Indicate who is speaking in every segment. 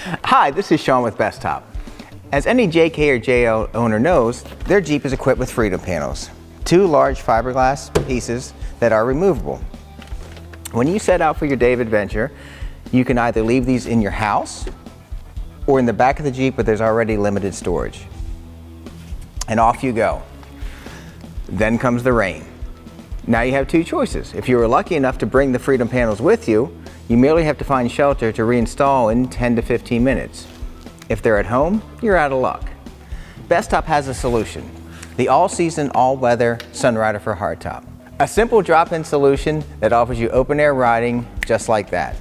Speaker 1: Hi, this is Sean with Bestop. As any JK or JL owner knows, their Jeep is equipped with freedom panels, two large fiberglass pieces that are removable. When you set out for your day of adventure, you can either leave these in your house or in the back of the Jeep, but there's already limited storage. And off you go. Then comes the rain. Now you have two choices. If you were lucky enough to bring the freedom panels with you, you merely have to find shelter to reinstall in 10 to 15 minutes. If they're at home, you're out of luck. Bestop has a solution. The all-season, all-weather Sunrider for Hardtop. A simple drop-in solution that offers you open-air riding just like that.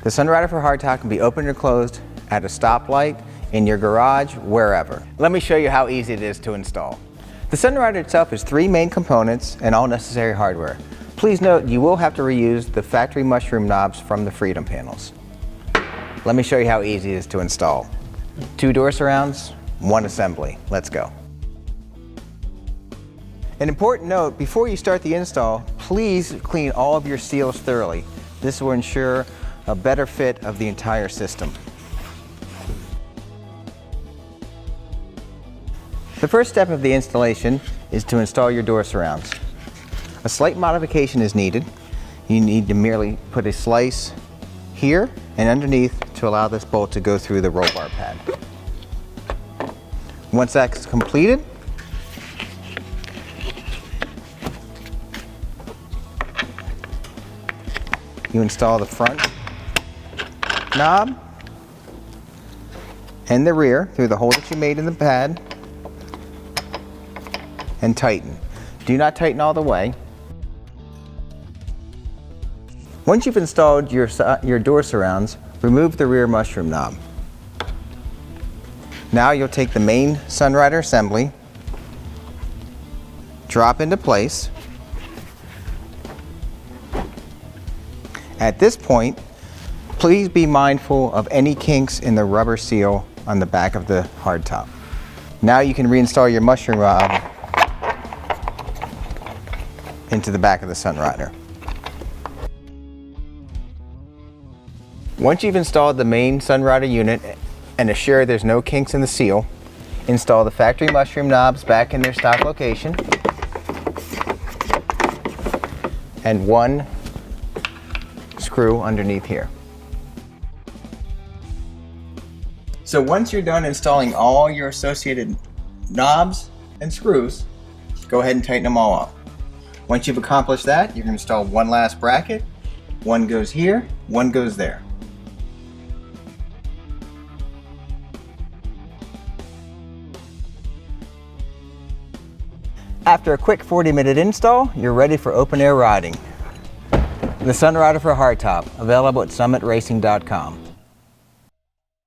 Speaker 1: The Sunrider for Hardtop can be opened or closed at a stoplight, in your garage, wherever. Let me show you how easy it is to install. The Sunrider itself has three main components and all necessary hardware. Please note you will have to reuse the factory mushroom knobs from the freedom panels. Let me show you how easy it is to install. Two door surrounds, one assembly. Let's go. An important note, before you start the install, please clean all of your seals thoroughly. This will ensure a better fit of the entire system. The first step of the installation is to install your door surrounds. A slight modification is needed. You need to merely put a slice here and underneath to allow this bolt to go through the roll bar pad. Once that's completed, you install the front knob and the rear through the hole that you made in the pad and tighten. Do not tighten all the way. Once you've installed your door surrounds, remove the rear mushroom knob. Now you'll take the main Sunrider assembly, drop into place. At this point, please be mindful of any kinks in the rubber seal on the back of the hardtop. Now you can reinstall your mushroom knob into the back of the Sunrider. Once you've installed the main Sunrider unit and assure there's no kinks in the seal, install the factory mushroom knobs back in their stock location and one screw underneath here. So once you're done installing all your associated knobs and screws, go ahead and tighten them all up. Once you've accomplished that, you can install one last bracket. One goes here, one goes there. After a quick 40-minute install, you're ready for open-air riding. The Sunrider for Hardtop, available at summitracing.com.